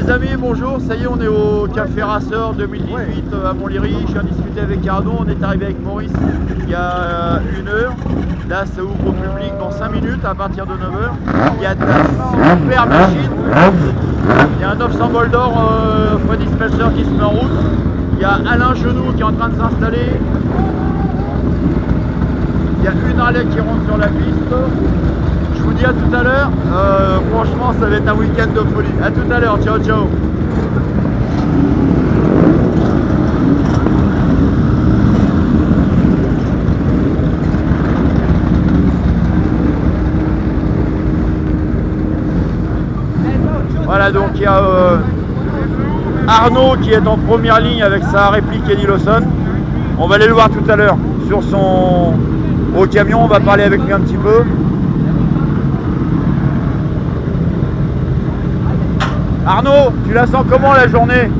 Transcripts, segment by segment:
les amis, bonjour, ça y est, on est au Café Racer 2018 à Montlhéry. Je viens de discuter avec Arnaud, on est arrivé avec Maurice il y a 1 heure. Là, ça ouvre au public dans 5 minutes à partir de 9 h. Il y a de la super machine. Il y a un 900 bol d'or Freddy Spencer qui se met en route. Il y a Alain Genoux qui est en train de s'installer. Il y a une Harley qui rentre sur la piste. Je vous dis à tout à l'heure. Franchement, ça va être un week-end de folie. À tout à l'heure. Ciao, ciao. Voilà, donc il y a Arnaud qui est en première ligne avec sa réplique Eddie Lawson. On va aller le voir tout à l'heure sur son au camion. On va parler avec lui un petit peu. Arnaud, tu la sens comment la journée?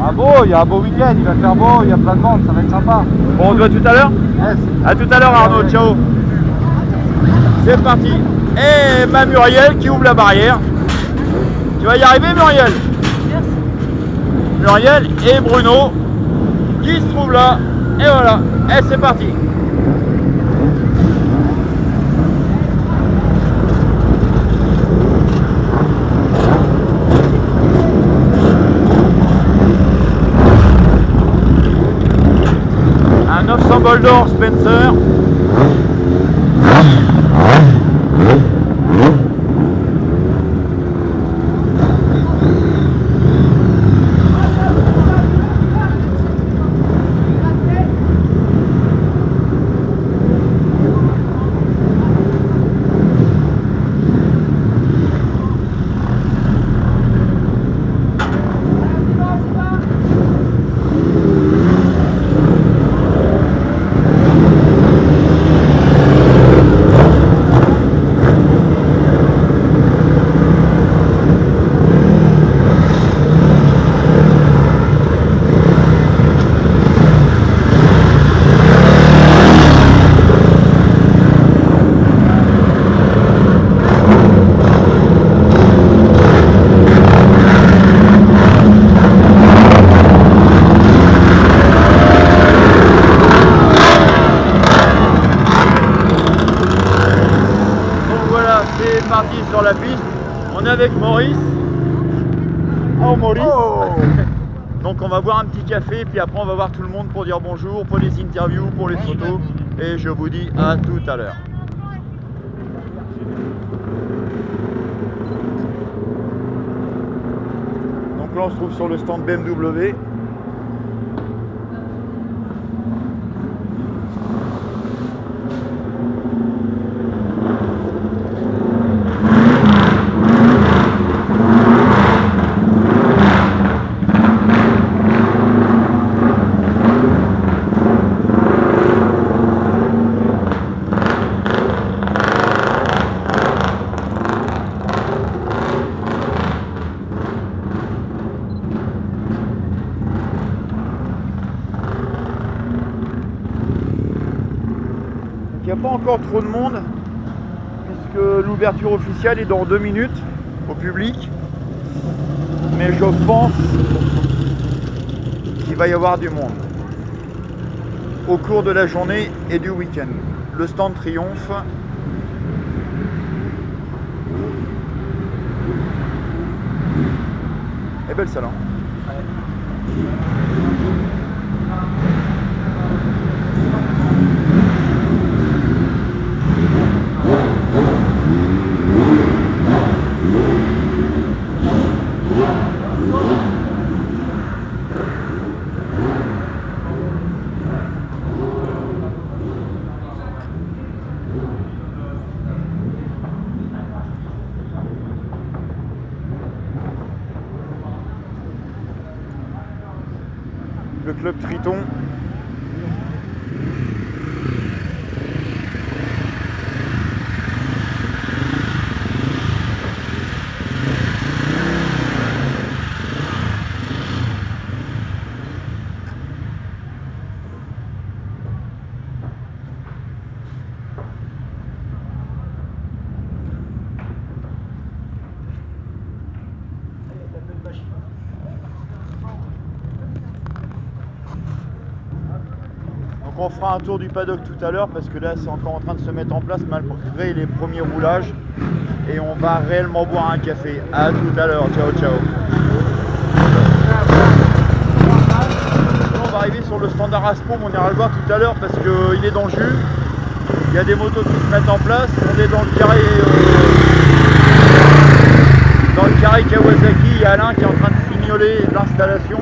Ah beau, il y a un beau week-end, il va faire beau, il y a plein de monde, ça va être sympa. Bon, on se voit tout à l'heure? Yes. À tout à l'heure Arnaud, ciao. C'est parti. Et ma Muriel qui ouvre la barrière. Tu vas y arriver Muriel? Merci. Muriel et Bruno qui se trouvent là. Et voilà, et c'est parti. Un 900 bol d'or Spencer. C'est parti sur la piste, on est avec Maurice. Oh Maurice. Oh. Donc on va boire un petit café, puis après on va voir tout le monde pour dire bonjour, pour les interviews, pour les photos. Et je vous dis à tout à l'heure. Donc là on se trouve sur le stand BMW. Il n'y a pas encore trop de monde puisque l'ouverture officielle est dans 2 minutes au public, mais je pense qu'il va y avoir du monde au cours de la journée et du week-end. Le stand triomphe. Et belle salle. Le club Triton. on fera un tour du paddock tout à l'heure parce que là c'est encore en train de se mettre en place malgré les premiers roulages. Et on va réellement boire un café. À tout à l'heure. Ciao, ciao. On va arriver sur le standard Aspo, on ira le voir tout à l'heure parce qu'il est dans le jus. Il y a des motos qui se mettent en place. On est dans le carré Kawasaki. Il y a Alain qui est en train de signaler l'installation.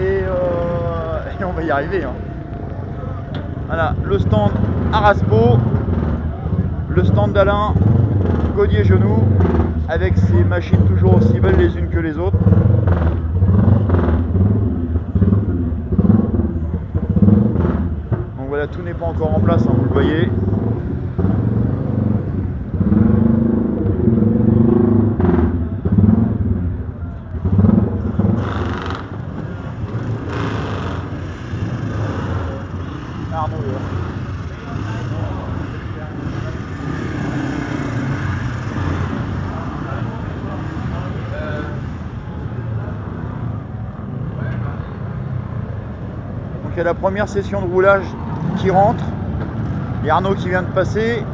Et on va y arriver. Hein. Voilà, le stand Araspo, le stand d'Alain, Gaudier Genoux, avec ses machines toujours aussi belles les unes que les autres. Donc voilà, tout n'est pas encore en place, hein, vous le voyez. Arnaud est là. Donc il y a la première session de roulage qui rentre. Il y a Arnaud qui vient de passer.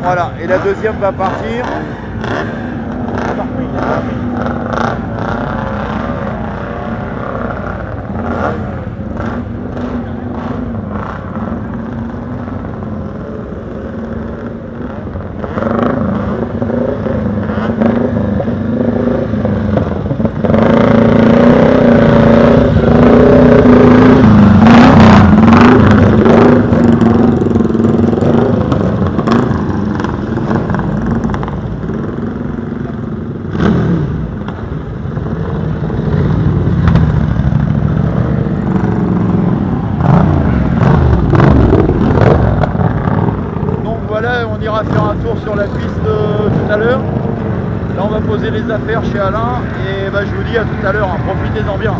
Voilà, et la deuxième va partir. On ira faire un tour sur la piste tout à l'heure. Là on va poser les affaires chez Alain et bah, je vous dis à tout à l'heure, hein, profitez-en bien.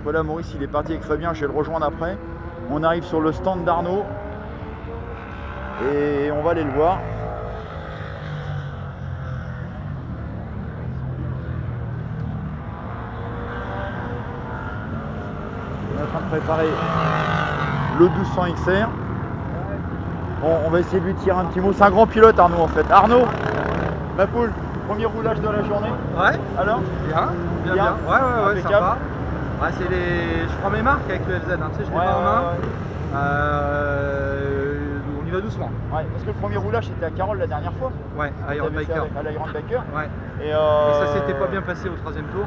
Voilà, Maurice il est parti avec Fabien, je vais le rejoindre après. On arrive sur le stand d'Arnaud et on va aller le voir. On est en train de préparer le 1200 XR. Bon, on va essayer de lui tirer un petit mot. C'est un grand pilote Arnaud en fait. Arnaud, ma poule, premier roulage de la journée. Ouais. Alors bien. Ouais, sympa. Ouais, je prends mes marques avec le LZ, hein, tu sais, je l'ai pas en main. On y va doucement. Ouais, parce que le premier roulage c'était à Carole la dernière fois. Ouais, à Iron Biker. À l'Iron Biker. Ouais. Et ça s'était pas bien passé au troisième tour.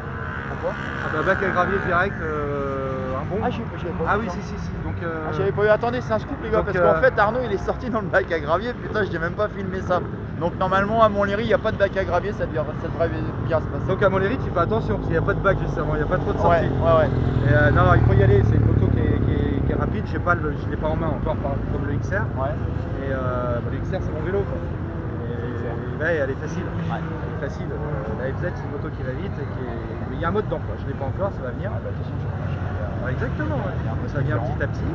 Pourquoi? Ah bah bac à gravier direct, un bon. Ah, j'avais pas vu. Ah oui, si. Donc, j'avais pas eu. Attendez, c'est un scoop les gars, parce qu'en fait Arnaud il est sorti dans le bac à gravier, putain, je n'ai même pas filmé ça. Donc normalement à Montlhéry il n'y a pas de bac à gravier, ça devrait bien se passer. Donc à Montlhéry tu fais attention parce qu'il n'y a pas de bac justement, il n'y a pas trop de sorties. Ouais. Et non, il faut y aller, c'est une moto qui est rapide, je l'ai pas en main encore comme le XR. Ouais. Et l'XR c'est mon vélo quoi. Et ouais, elle est facile. Elle est facile. La FZ c'est une moto qui va vite mais il y a un mode d'emploi. Je ne l'ai pas encore, ça va venir. Exactement, ouais. Ça vient petit à petit,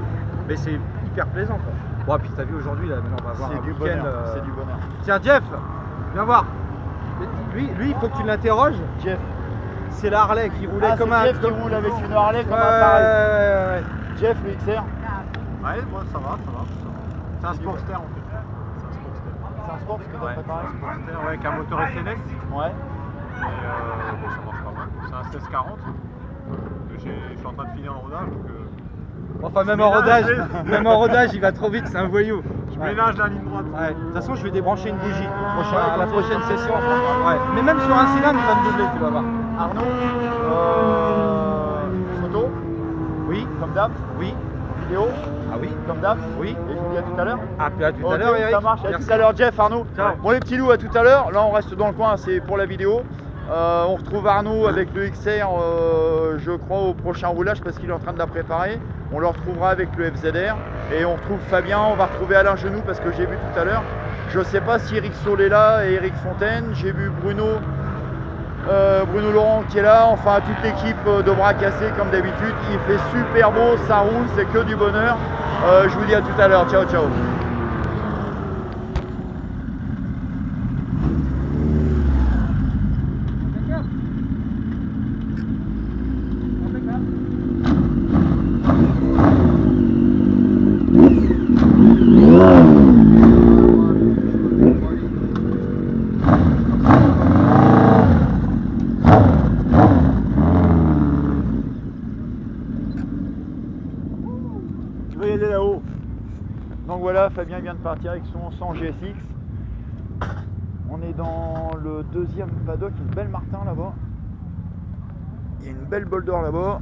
mais c'est hyper plaisant quoi. Bon, puis t'as vu aujourd'hui, là, maintenant on va voir un week-end. C'est du bonheur. Tiens, Jeff, viens voir. Lui, il faut que tu l'interroges. Jeff. C'est la Harley qui roulait comme un. Jeff qui roule avec une Harley comme un taré. Jeff, le XR. Ouais, moi ça va. C'est un Sportster en fait. C'est un sport que tu as préparé. Sportster, ouais, avec un moteur SLS. Ouais. Et bon, ça marche pas mal. C'est un 1640. Je suis en train de finir le rodage. Donc, Enfin, même en rodage, il va trop vite, c'est un voyou. je ménage la ligne droite. Ouais. De toute façon, je vais débrancher une bougie à la prochaine session. Ouais. Mais même sur un cylindre, il va me doubler, tu vas voir. Arnaud, photo, Oui, comme d'hab. oui. Vidéo, Ah oui, comme d'hab. oui. Et je vous dis à tout à l'heure. Ah, puis à tout à Ok, l'heure, Eric. ça marche. À Merci. tout à l'heure, Jeff, Arnaud. Ciao. Bon, les petits loups, à tout à l'heure. Là, on reste dans le coin, c'est pour la vidéo. On retrouve Arnaud avec le XR, je crois, au prochain roulage parce qu'il est en train de la préparer. On le retrouvera avec le FZR. Et on retrouve Fabien, on va retrouver Alain Genoux parce que j'ai vu tout à l'heure. Je ne sais pas si Eric Solé est là et Eric Fontaine. J'ai vu Bruno Laurent qui est là. Enfin, toute l'équipe de bras cassés comme d'habitude. Il fait super beau, ça roule, c'est que du bonheur. Je vous dis à tout à l'heure. Ciao, ciao. Tu veux y aller là-haut. Donc voilà, Fabien vient de partir avec son 100 GSX. On est dans le deuxième paddock, une belle Martin là-bas. Il y a une belle Boulder là-bas.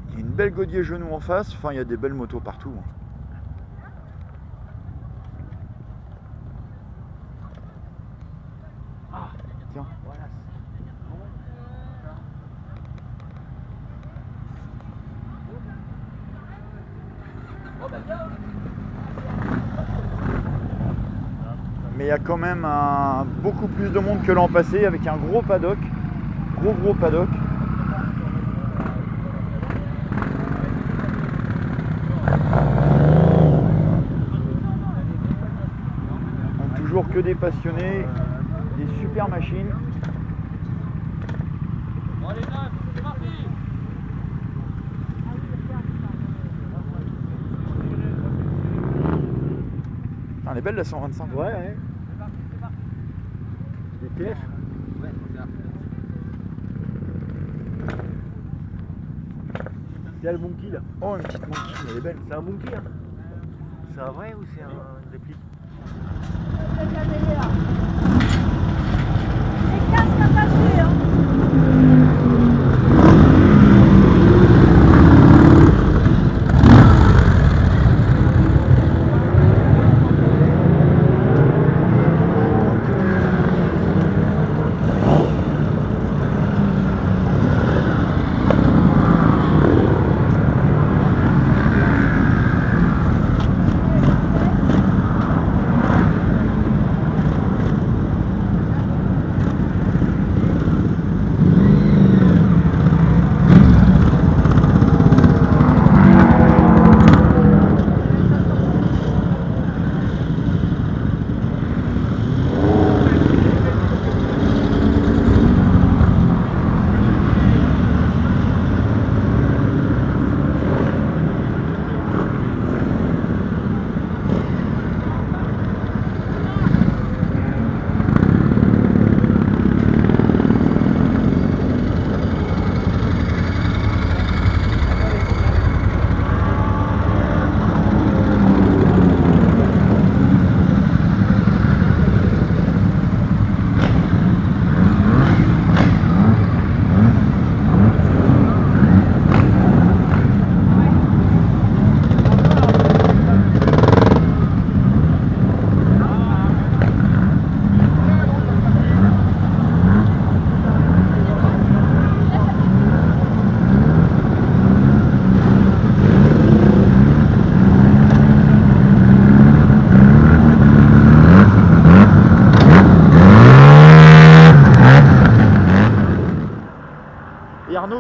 Il y a une belle Godier Genoux en face. Enfin, il y a des belles motos partout. Ah, tiens, voilà. Mais il y a quand même beaucoup plus de monde que l'an passé avec un gros paddock, gros paddock. Donc toujours que des passionnés, des super machines. Bon les gars, c'est parti. Elle est belle la 125. Ouais. C'est parti. Des TF. Ouais, c'est ça. Il y a le monkey là. Oh, une petite monkey, elle est belle. C'est un monkey hein. C'est un vrai ou c'est une réplique? Les casques attachés, hein.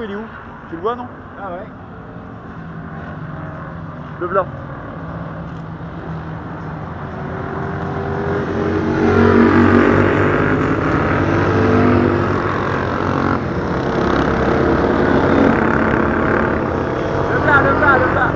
il est où? Tu le vois, non? Ah ouais. Le blanc. Le plat.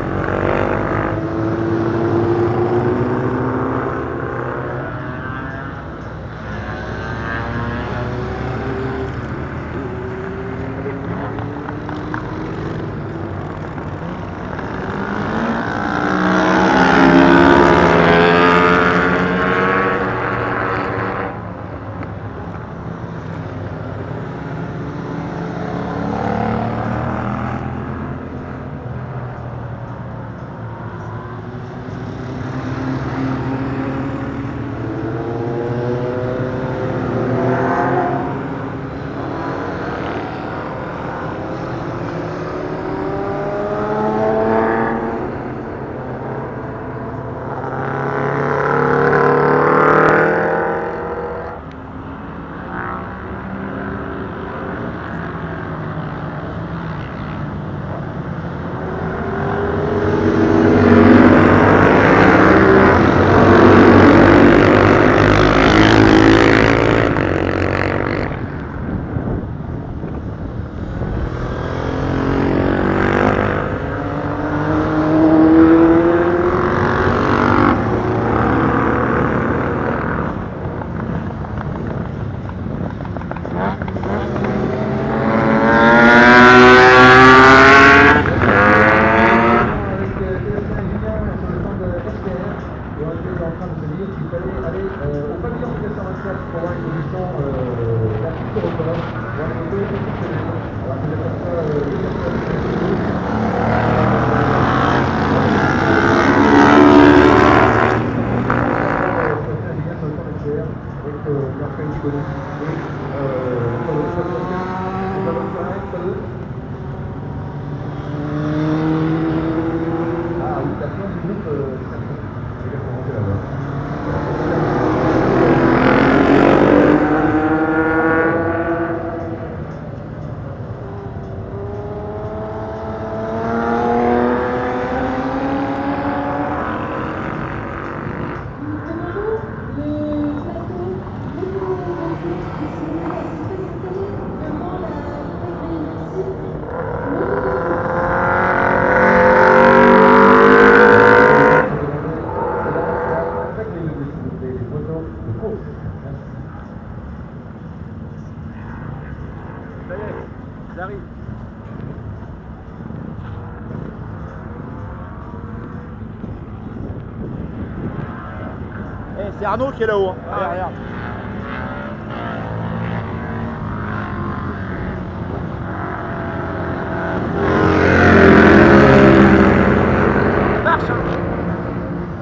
C'est Arnaud qui est là-haut. Hein. Regarde.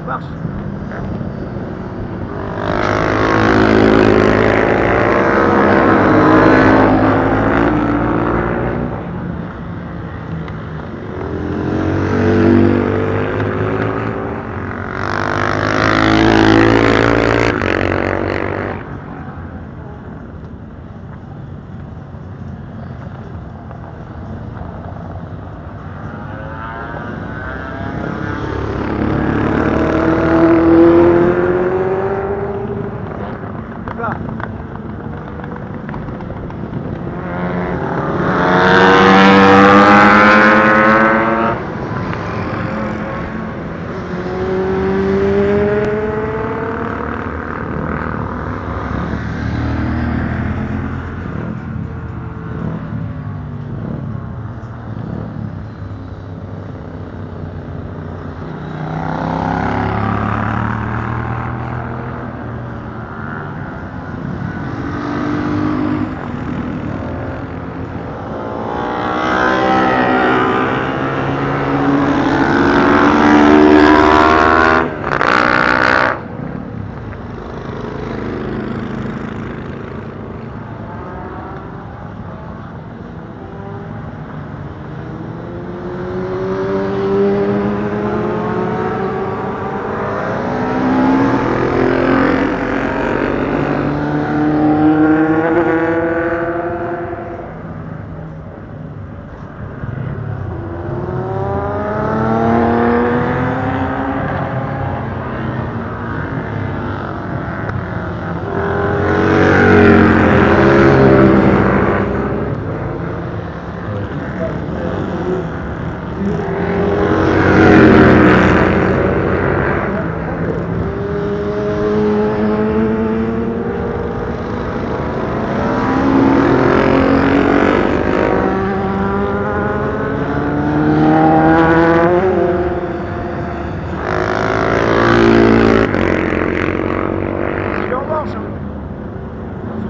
Marche.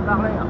par l'air.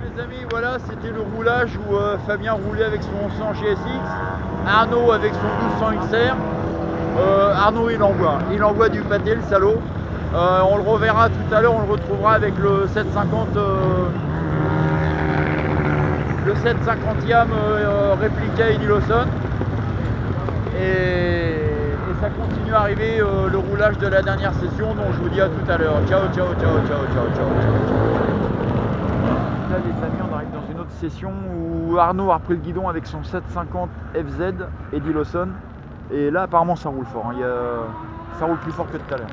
Les amis, voilà, c'était le roulage où Fabien roulait avec son 100 GSX, Arnaud avec son 1200 XR. Arnaud il envoie du pâté le salaud. On le reverra tout à l'heure, on le retrouvera avec le 750 le 750e répliqué Eddie Lawson. Et ça continue à arriver le roulage de la dernière session, donc je vous dis à tout à l'heure. Ciao, ciao, ciao, ciao, ciao, ciao, ciao. Là les amis, on arrive dans une autre session où Arnaud a repris le guidon avec son 750 FZ Eddie Lawson. Et là apparemment ça roule fort, hein. Ça roule plus fort que tout à l'heure.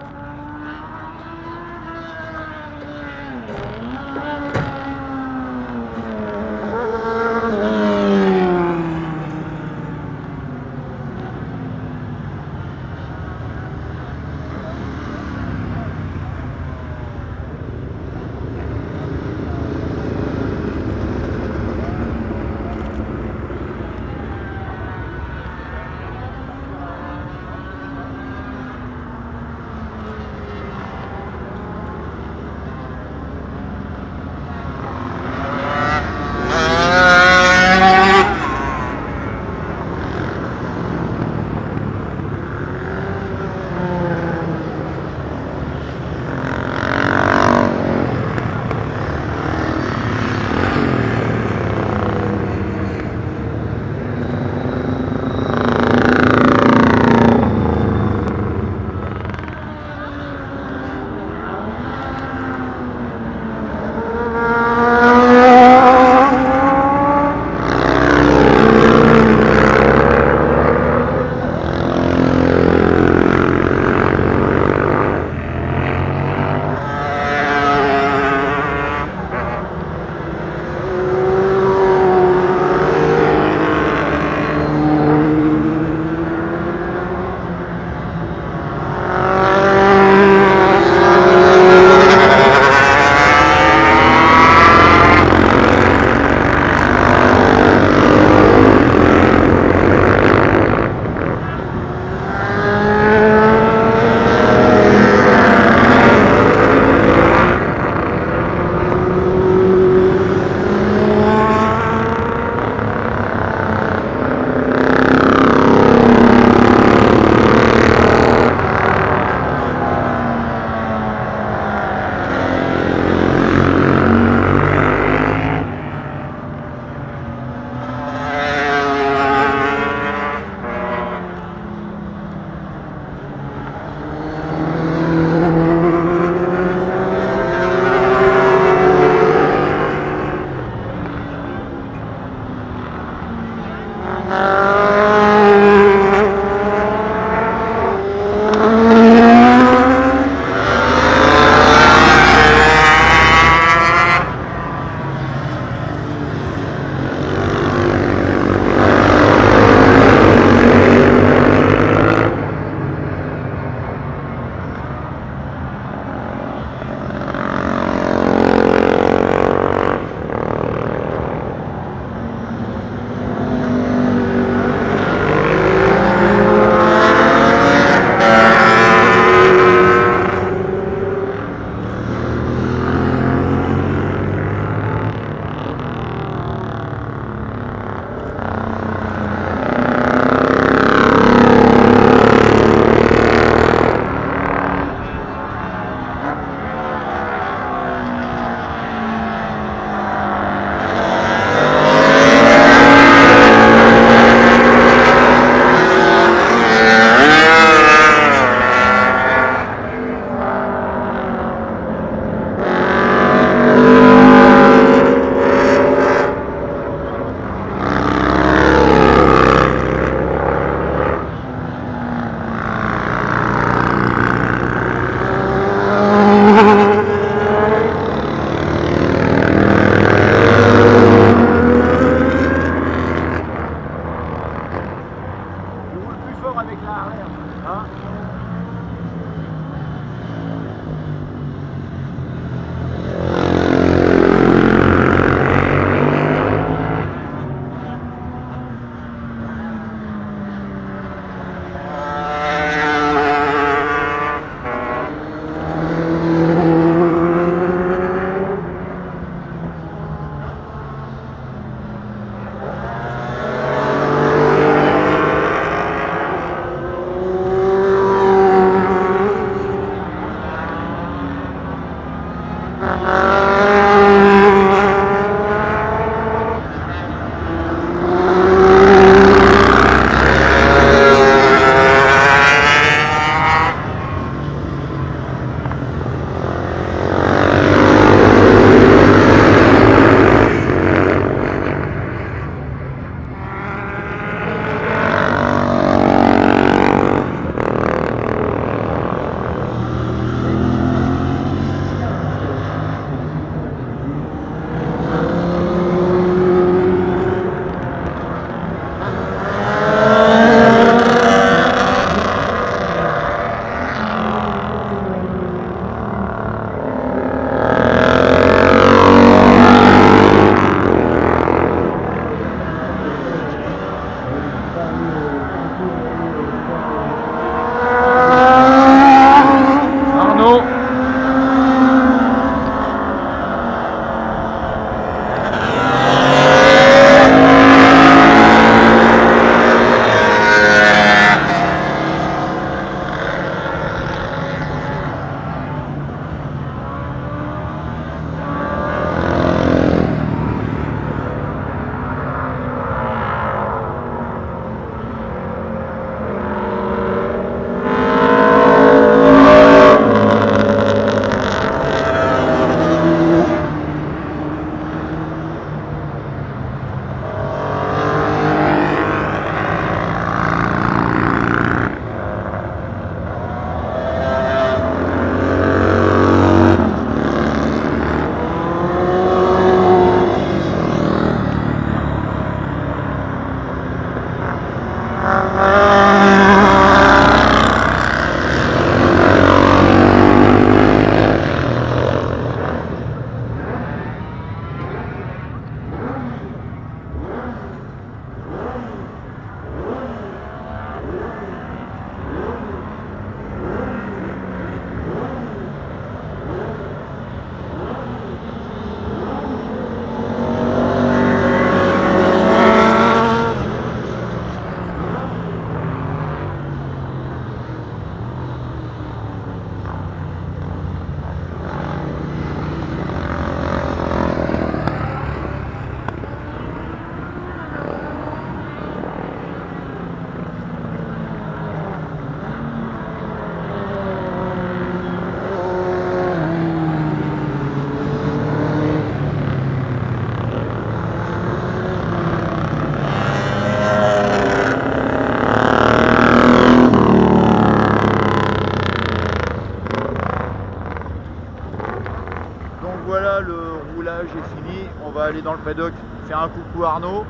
paddock, faire un coucou à Arnaud,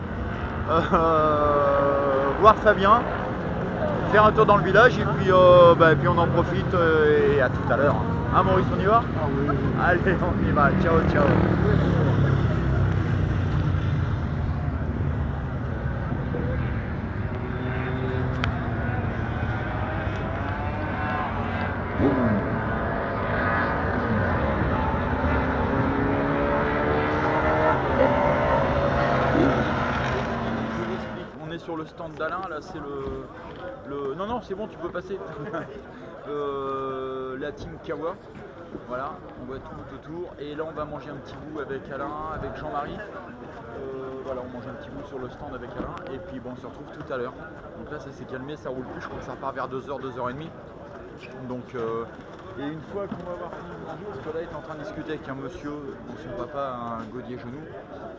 voir Fabien, faire un tour dans le village et puis, puis on en profite et à tout à l'heure. Hein Maurice, on y va? Ah oui. Allez, on y va. Ciao, ciao. Sur le stand d'Alain, là c'est le... Non, non, c'est bon, tu peux passer. La team Kawa. Voilà, on voit tout autour. Et là, on va manger un petit bout avec Alain, avec Jean-Marie. Voilà, on mange un petit bout sur le stand avec Alain. Et puis, bon, on se retrouve tout à l'heure. Donc là, ça s'est calmé, ça roule plus. Je crois que ça repart vers 2h, 2h30. Donc, et une fois qu'on va avoir fini de manger, parce que là, il est en train de discuter avec un monsieur, son papa a un godier genou.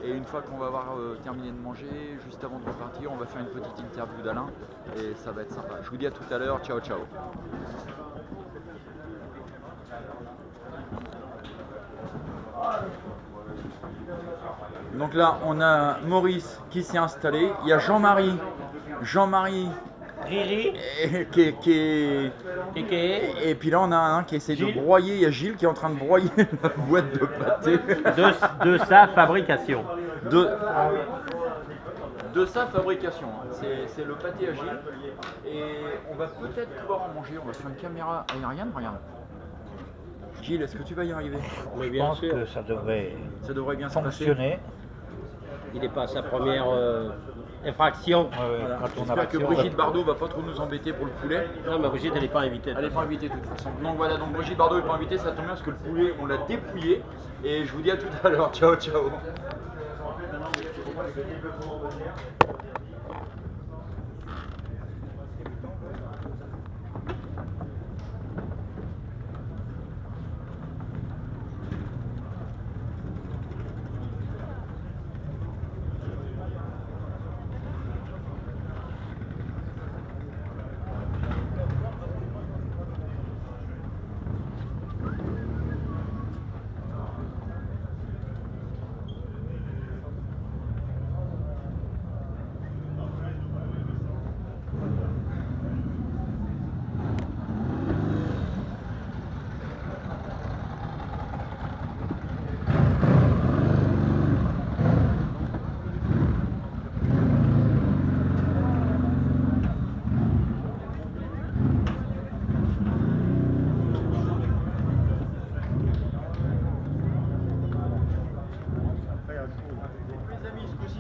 Et une fois qu'on va avoir terminé de manger, juste avant de repartir, on va faire une petite interview d'Alain. Et ça va être sympa. Je vous dis à tout à l'heure. Ciao, ciao. Donc là, on a Maurice qui s'est installé. Il y a Jean-Marie. Riri. Et puis là, on a un qui essaie de broyer. Il y a Gilles qui est en train de broyer la boîte de pâté. De sa fabrication. De sa fabrication. C'est le pâté à Gilles. Et on va peut-être pouvoir en manger. On va sur une caméra aérienne. Regarde. Gilles, est-ce que tu vas y arriver? Mais Je pense que ça devrait bien se passer. fonctionner. il n'est pas à sa première infraction. Voilà. Quand on a J'espère que l'action, Brigitte Bardot va pas trop nous embêter pour le poulet. Non, mais Brigitte, elle n'est pas invitée. Elle n'est pas invitée de toute façon. Donc voilà, donc Brigitte Bardot n'est pas invitée, ça tombe bien parce que le poulet, on l'a dépouillé. Et je vous dis à tout à l'heure. Ciao, ciao.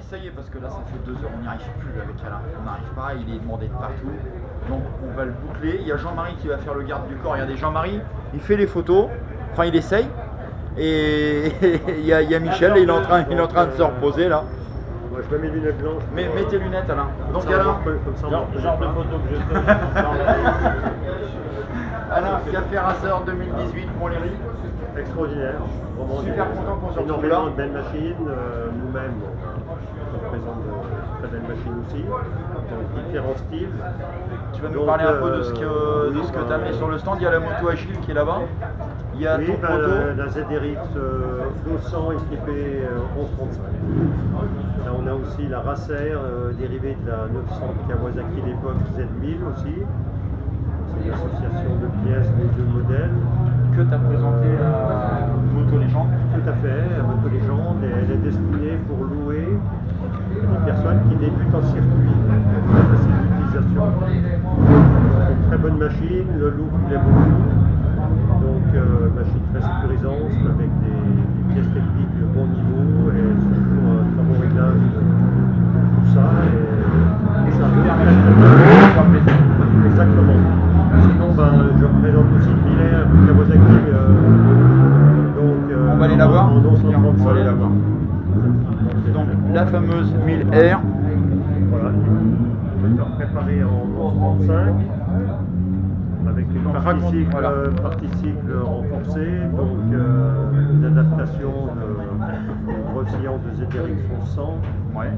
Ça y est, parce que là ça fait 2 heures, on n'y arrive plus avec Alain, on n'arrive pas, il est demandé de partout, donc on va le boucler. Il y a Jean-Marie qui va faire le garde du corps. Regardez, Jean-Marie, il fait les photos, enfin il essaye, et il y a Michel, et il est en train de se reposer là. Moi je mets mes lunettes blanches. Mais mets tes lunettes, Alain. Donc Ça, Alain, comme ça, on Genre de photo que je fais. Alain, Café Racer 2018 pour les riz. extraordinaire. Vraiment, Super content qu'on se retrouve énormément là. de belles machines. Nous-mêmes, on présente de très belles machines aussi, dans différents styles. Tu vas nous Donc, parler un peu de ce que oui, tu as mis sur le stand. Il y a la moto Agile qui est là-bas. Il y a Oui, ton moto. la ZRX Flow 100 équipée 1135. Là, on a aussi la Racer dérivée de la 900 Kawasaki d'époque Z1000 aussi. C'est une association de pièces des deux modèles. Que tu as présenté à Moto Légende. Tout à fait, à Moto Légende, et elle est destinée pour louer des personnes qui débutent en circuit. Très facile d'utilisation. Une très bonne machine, le look plaît beaucoup. Donc machine très sécurisante avec des pièces techniques de bon niveau et surtout un très bon réglage de tout ça. Et ça permet exactement. Sinon, je représente aussi le Miller, le Kawasaki. On va aller la voir. En On 1135. va aller la voir. Donc la fameuse 1000R. Voilà, moteur préparé en 1135 avec une partie cycle renforcée, donc une adaptation de grossillon de ZRX 1100, Ouais.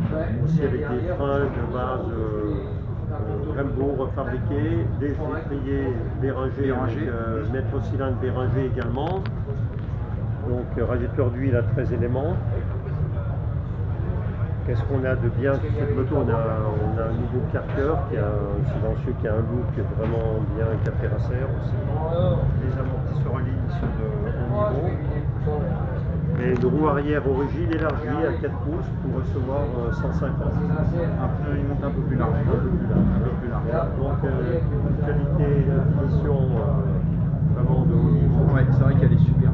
aussi avec des freins de base Brembo refabriqués, des étriers Béringer avec maître cylindre Béringer également, donc radiateur d'huile à 13 éléments. Qu'est-ce qu'on a de bien sur cette moto? On a un nouveau carter qui a un silencieux qui a un look vraiment bien café racer aussi. Les amortisseurs hélices de haut niveau. Et une roue arrière origine élargie à 4 pouces pour recevoir 150. Il monte un peu plus large. Donc une qualité de finition vraiment de haut niveau. Ouais, c'est vrai qu'elle est super.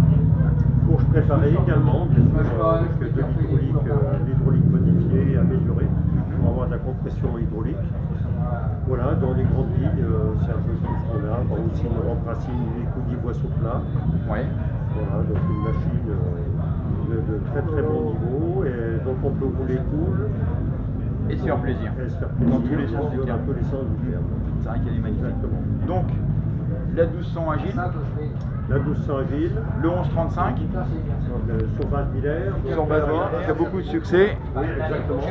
Fourche préparée également, bien sûr, avec de l'hydraulique modifiée et améliorée pour avoir de la compression hydraulique. Voilà, dans les grandes lignes, c'est un peu tout ce qu'on a. Par aussi une rampe racine, une écoudie boisseau plat. Ouais. Voilà, donc une machine de très très bon niveau et donc on peut rouler cool. Et se faire plaisir. Et se faire plaisir. Dans tous les sens du terme. Dans tous les sens du terme. C'est vrai qu'elle est magnifique. Exactement. Donc, la 1200 agile, La 1200 agile, le 1135, sur base bilaire. sur base bord, qui a beaucoup de succès. Oui, exactement.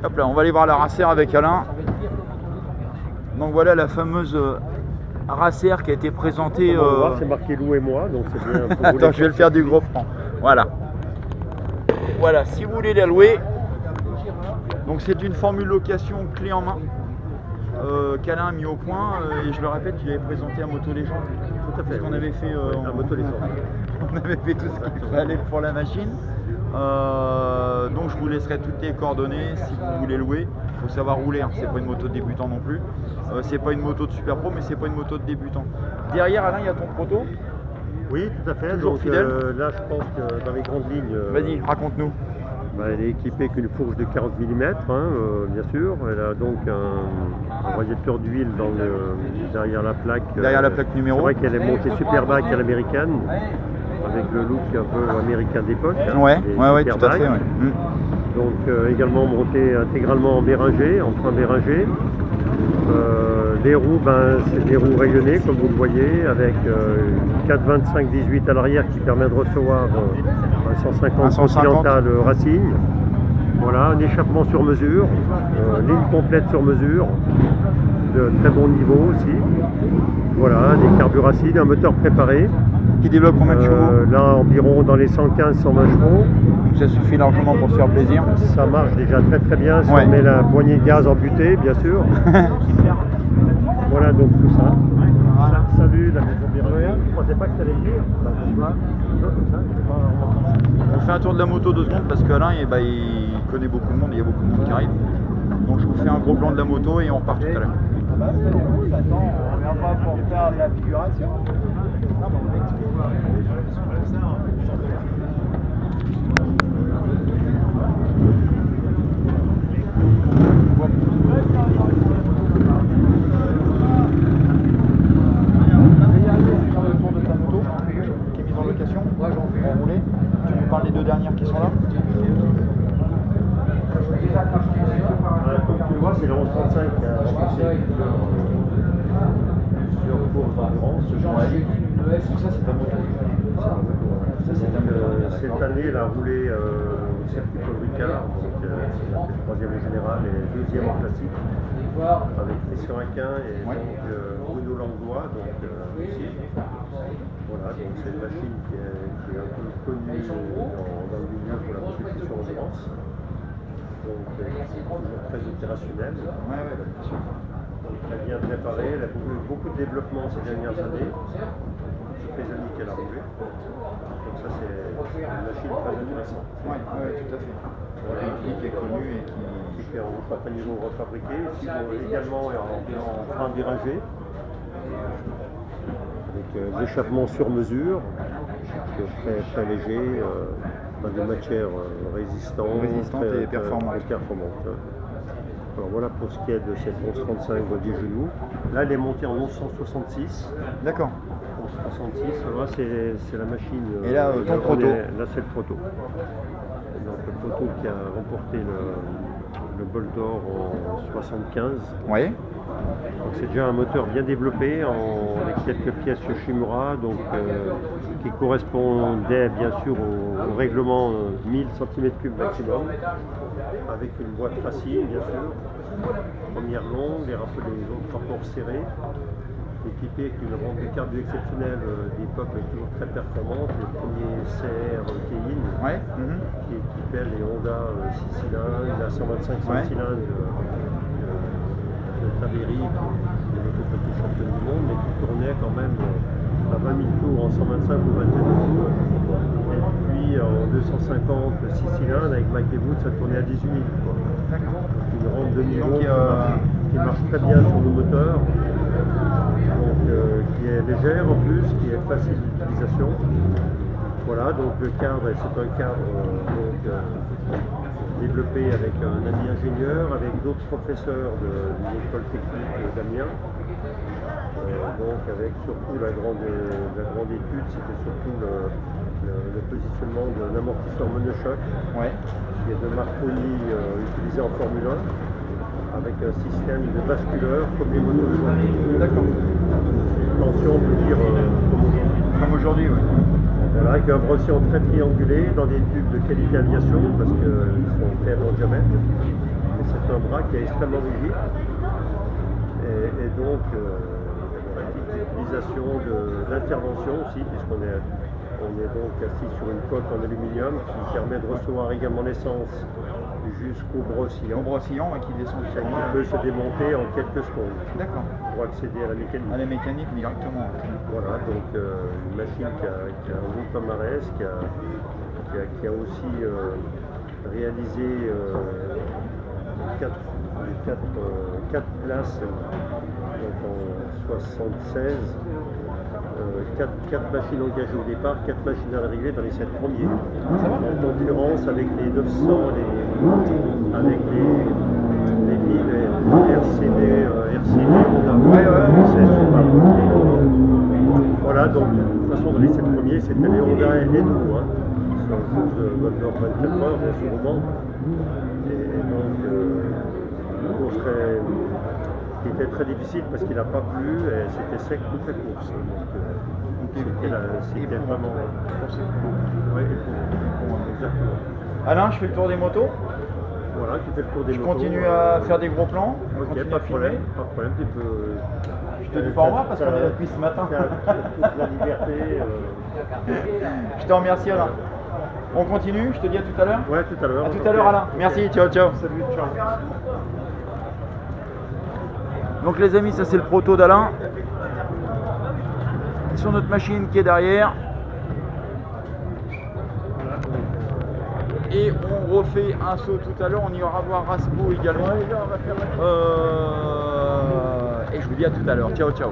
Hop là, on va aller voir la Racer avec Alain. Donc voilà la fameuse Racer qui a été présentée. On va voir, c'est marqué Lou et moi, donc c'est bien. pour Attends, rouler je vais le faire du gros franc. Voilà. Voilà, si vous voulez la louer, donc c'est une formule location clé en main qu'Alain a mis au point et je le répète, il avait présenté à Moto Légende. Tout à fait. Parce qu'on avait fait, Un moto légende. on avait fait tout ce qu'il fallait pour la machine. Donc je vous laisserai toutes les coordonnées si vous voulez louer. Il faut savoir rouler, hein. C'est pas une moto de débutant non plus. C'est pas une moto de super pro, mais c'est pas une moto de débutant. Derrière Alain, il y a ton proto. Oui, tout à fait. Toujours Donc, fidèle. là, je pense que dans les grandes lignes, Vas-y, raconte-nous. elle est équipée qu'une fourche de 40 mm, bien sûr. Elle a donc un radiateur d'huile derrière la plaque. Derrière la plaque numéro. C'est vrai qu'elle est montée Superbag à l'américaine, avec le look un peu américain d'époque. hein, Ouais, des ouais, tout à Superbag. fait. Ouais. Donc également montée intégralement en Béringer, en frein Béringer. Les roues, c'est des roues rayonnées comme vous le voyez, avec 4,25-18 à l'arrière qui permet de recevoir un 150 Continental Racing. Voilà, un échappement sur mesure, ligne complète sur mesure, de très bon niveau aussi. Voilà, des carburacides, un moteur préparé. Qui développe combien de chevaux? Là, environ dans les 115-120 chevaux. Donc ça suffit largement pour se faire plaisir. Ça marche déjà très très bien si Ouais. on met la poignée de gaz en butée, bien sûr. Voilà donc tout ça. Salut la maison Béringer. Je ne pensais pas que ça allait dire. On fait un tour de la moto 2 secondes parce qu'Alain il connaît beaucoup de monde, il y a beaucoup de monde qui arrive. Donc je vous fais un gros plan de la moto et on repart tout à l'heure. On vient pas pour faire de la figuration. Les deux dernières qui sont là. Comme tu le vois, c'est le 1135 qui a remplacé sur course d'endurance. Ça c'est ta moto. Cette année, elle a roulé au circuit Paul Ricard, donc elle a fait 3e au général et 2e en classique, avec Christian Aquin et donc Bruno Langlois. Donc, ici. Voilà, donc c'est une machine qui est un peu connue dans le milieu pour la compétition endurance. Donc toujours très opérationnelle. Donc, très bien préparée, elle a beaucoup de développement ces dernières années. C'est très années qu'elle a roulé. Donc ça c'est une machine très intéressante. Oui, tout à fait. Voilà. Qui est connue et Qui est en certain niveau refabriqué, ici également en frein Béringer. Avec l'échappement sur mesure, très, très léger, dans des matières résistantes et performantes. Alors voilà pour ce qui est de cette 1135 des genoux. Là elle est montée en 1166. D'accord. 1166, voilà, c'est la machine. Et là, ton proto. Là c'est le proto. Donc le proto qui a remporté le bol d'or en 75. Oui. Donc c'est déjà un moteur bien développé avec quelques pièces Shimura, donc qui correspondait bien sûr au règlement 1000 cm3 maximum, avec une boîte racine bien sûr, première longue, les autres rapports serrés, équipé avec une rampe de carbu exceptionnelle d'époque toujours très performante, les premiers CR Kein. Ouais. qui pèle les Honda 6 cylindres, il a 125 cylindres de Taveri, qui est l'automoto championne du monde, mais qui tournait quand même à 20 000 tours en 125 ou 22 tours. Et puis en 250 6 cylindres avec Mike Dewood, ça tournait à 18 000. D'accord. Une rampe de niveau Donc, qui marche très bien sur nos moteurs, donc, qui est légère en plus, qui est facile d'utilisation. Voilà, donc le cadre, c'est un cadre développé avec un ami ingénieur, avec d'autres professeurs de l'école technique d'Amiens. Donc avec surtout la grande étude, c'était surtout le positionnement d'un amortisseur monochoc, qui est de Marconi utilisé en Formule 1, avec un système de basculeur comme les motos d'aujourd'hui. D'accord. Tension, on peut dire Comme aujourd'hui, oui. voilà, avec un brossillon très triangulé dans des tubes de qualité aviation parce qu'ils sont faits en diamètre. Et c'est un bras qui est extrêmement rigide. Et donc, pratique d'utilisation d'intervention aussi, puisqu'on est donc assis sur une coque en aluminium qui permet de recevoir également l'essence jusqu'au brossillon. Au brossillon qui descend Et qui peut se démonter en quelques secondes D'accord. pour accéder à la mécanique. À la mécanique directement. Voilà, donc une machine qui a un beau palmarès, qui a aussi réalisé 4 places donc en 76, 4 machines engagées au départ, 4 machines à l'arrivée dans les 7 premiers. En concurrence avec les 900, avec les 1000 RCD, voilà, donc de toute façon dans les 7 premiers c'était les Honda et nous, sur le cours de Golden 24 heures, bien sûr, au Mans. Et donc une course qui était très difficile parce qu'il n'a pas plu et c'était sec toute la course. Donc c'était vraiment. Oui, exactement. Alain, je fais le tour des motos. Voilà, tu fais le tour des Je motos. continue à faire des gros plans. Ok, continue pas à de filmer. problème, pas de problème, tu peux. Je te dis pas au revoir parce qu'on est là depuis ce matin. Toute la liberté. Je te remercie Alain. On continue, je te dis à tout à l'heure. Ouais, tout à l'heure. À tout à l'heure Alain. Merci, ciao ciao. Salut, ciao. Donc les amis, ça c'est le proto d'Alain. Sur notre machine qui est derrière. Et on refait un saut tout à l'heure, on ira voir Raspo également. Et je vous dis à tout à l'heure. Ciao ciao.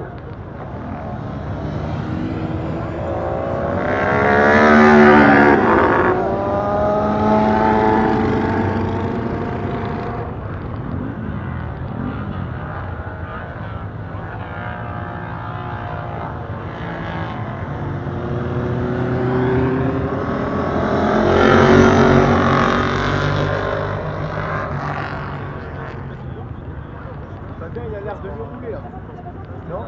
Il a l'air de mieux rouler là. Non?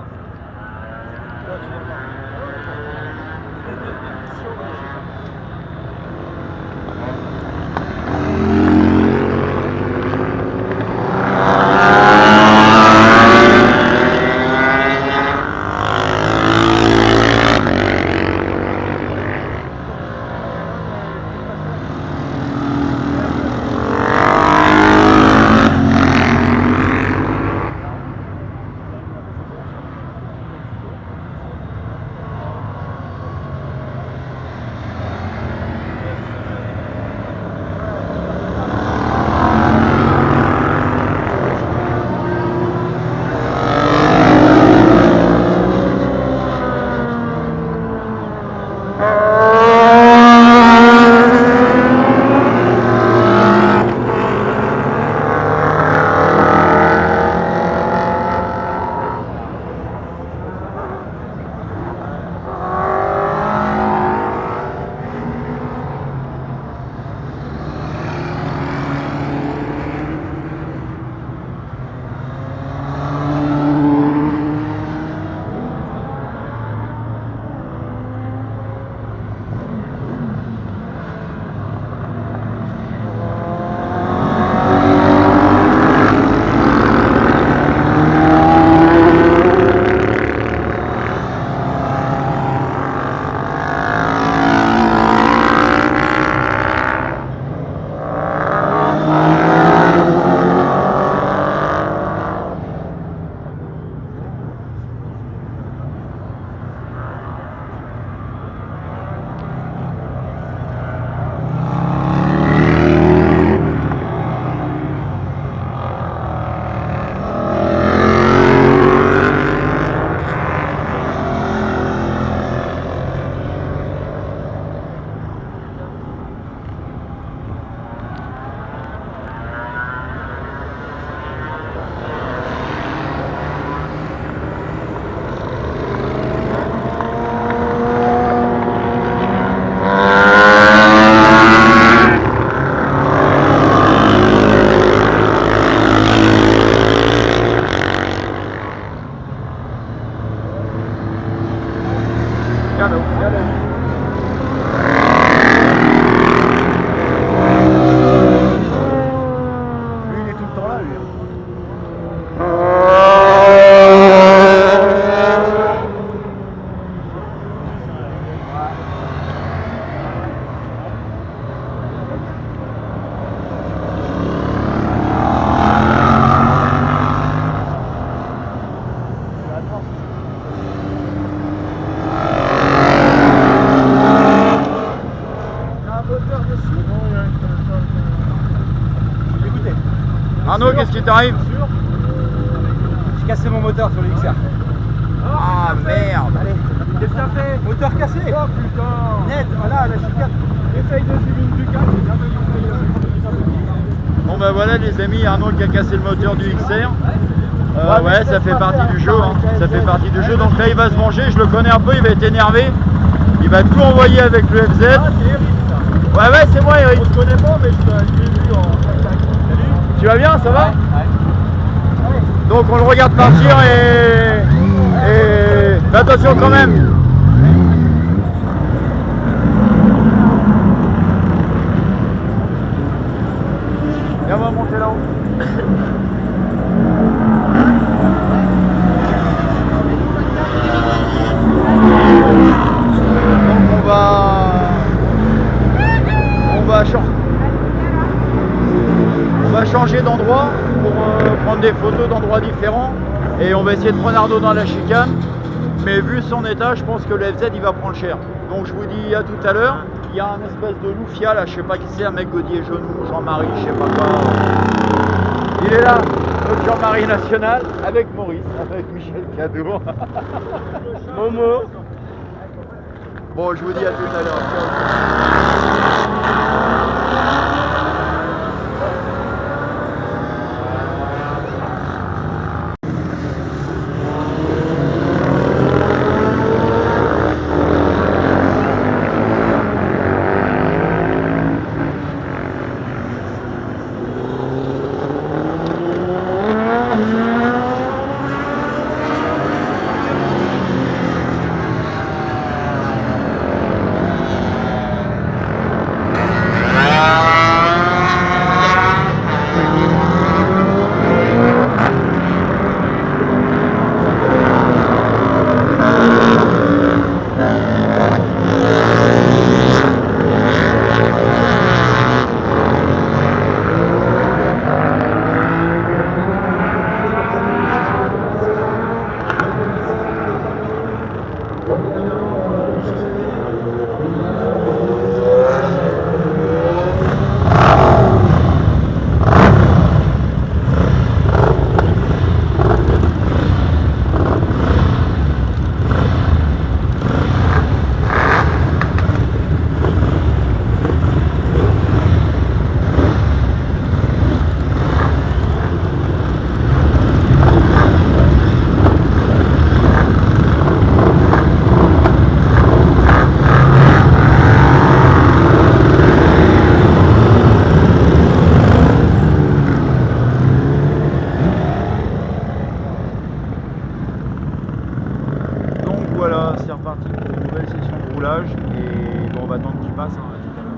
Arnaud, qu'est-ce qui t'arrive? J'ai cassé mon moteur sur le XR. Ah merde. Allez, qu'est-ce que t'as fait? Moteur cassé. Oh putain. Net, voilà, la chicane. Essaye de suivre une Ducat, c'est bien venu. Bon bah voilà les amis, Arnaud qui a cassé le moteur du XR. Ouais, ça fait partie du jeu, hein. Ça fait partie du jeu. Donc là il va se venger, je le connais un peu, il va être énervé. Il va tout envoyer avec le FZ. Ouais, c'est moi Eric. On se connaît pas, mais je l'ai vu en tac. Salut. Tu vas bien, ça va? Ouais. Donc on le regarde partir et fais attention quand même. Viens, on va monter là-haut. Donc on va changer d'endroit pour prendre des photos d'endroits différents et on va essayer de prendre Arnaud dans la chicane, mais vu son état je pense que le FZ il va prendre cher. Donc je vous dis à tout à l'heure. Il y a un espèce de loufia là, je sais pas qui c'est, un mec Gaudier Genou, Jean-Marie, je sais pas quoi. Il est là, notre Jean-Marie national, avec Maurice, avec Michel Cadeau. Momo. Bon, je vous dis à tout à l'heure. C'est reparti pour une nouvelle session de roulage et bon, on va attendre qu'il passe, hein, à tout à l'heure.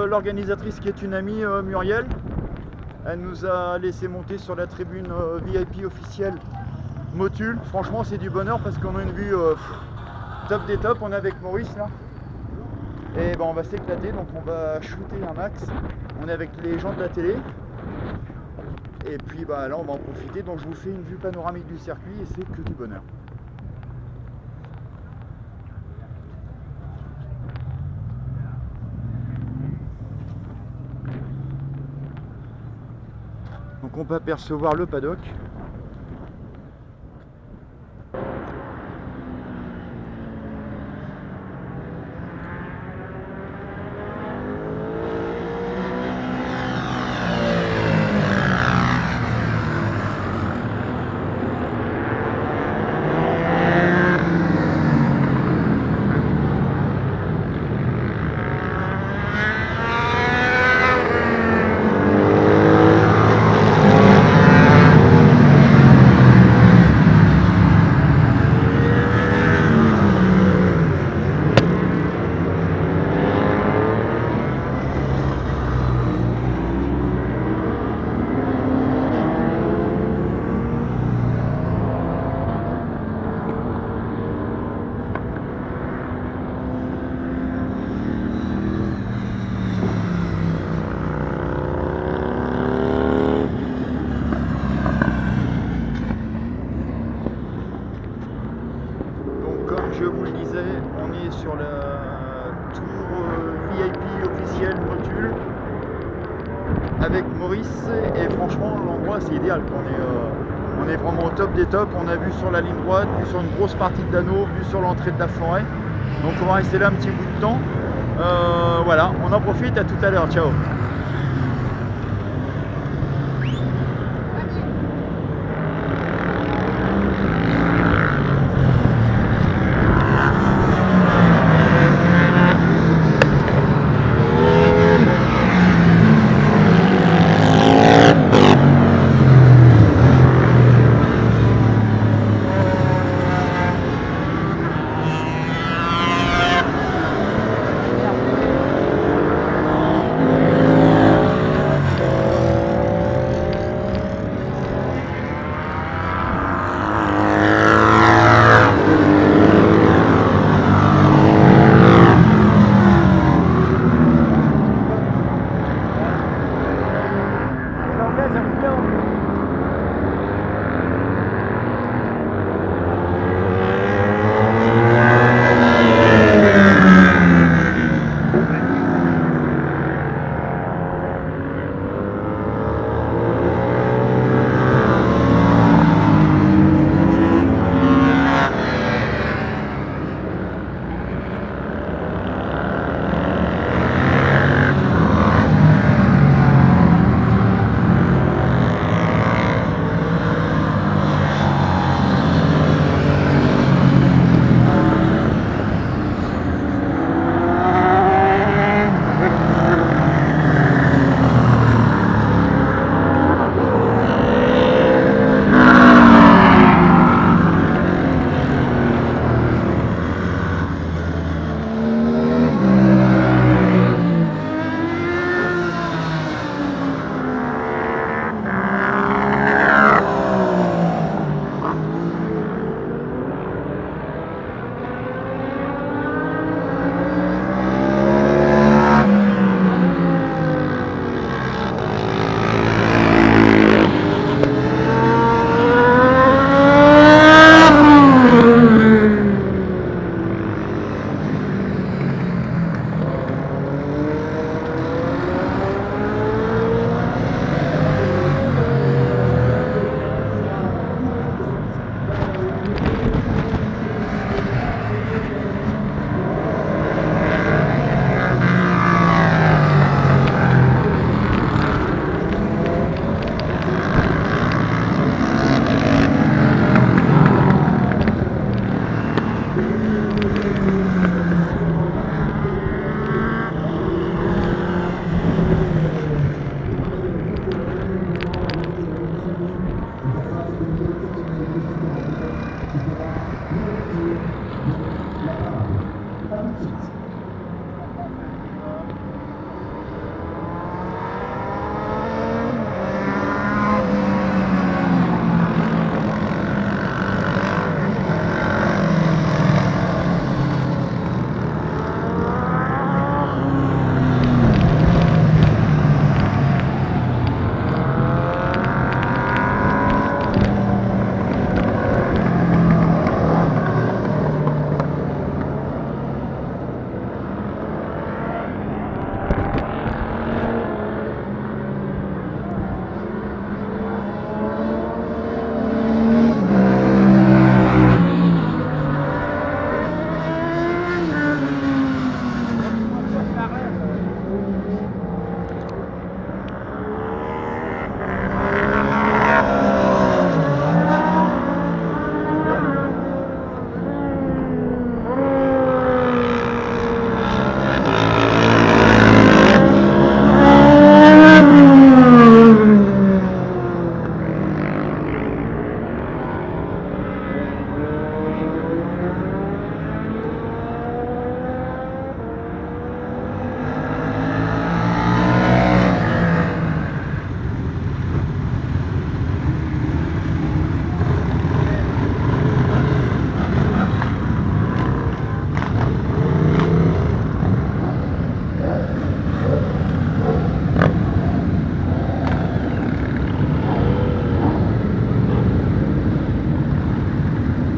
l'organisatrice qui est une amie, Muriel. Elle nous a laissé monter sur la tribune VIP officielle Motul. Franchement, c'est du bonheur parce qu'on a une vue top des tops. On est avec Maurice là. Et ben, on va s'éclater, donc on va shooter un max. On est avec les gens de la télé. Et puis bah, là, on va en profiter. Donc je vous fais une vue panoramique du circuit et c'est que du bonheur. Donc on peut apercevoir le paddock. Je vous le disais, on est sur la tour VIP officielle Motul avec Maurice et franchement l'endroit c'est idéal. On est vraiment au top des tops. On a vu sur la ligne droite, vu sur une grosse partie de l'anneau, vu sur l'entrée de la forêt. Donc on va rester là un petit bout de temps. Voilà, on en profite, à tout à l'heure, ciao.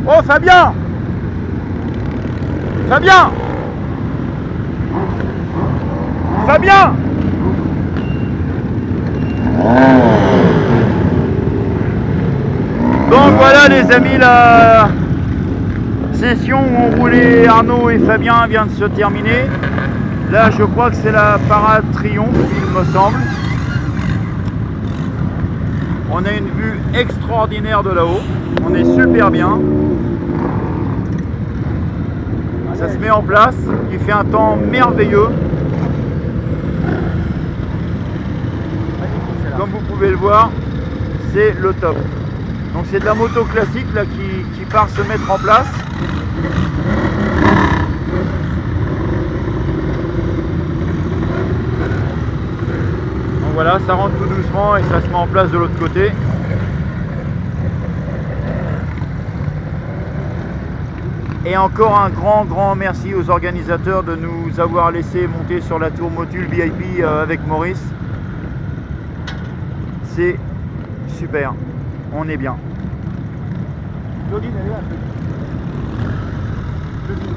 Oh Fabien! Fabien! Fabien! Donc voilà les amis, la session où ont roulé Arnaud et Fabien vient de se terminer. Là je crois que c'est la parade triomphe il me semble. On a une vue extraordinaire de là-haut, on est super bien. Ça se met en place, il fait un temps merveilleux. Comme vous pouvez le voir, c'est le top. Donc c'est de la moto classique là qui part se mettre en place. Donc voilà, ça rentre tout doucement et ça se met en place de l'autre côté. Et encore un grand merci aux organisateurs de nous avoir laissé monter sur la tour Motul VIP avec Maurice. C'est super, on est bien. Claudine, elle est là. Claudine.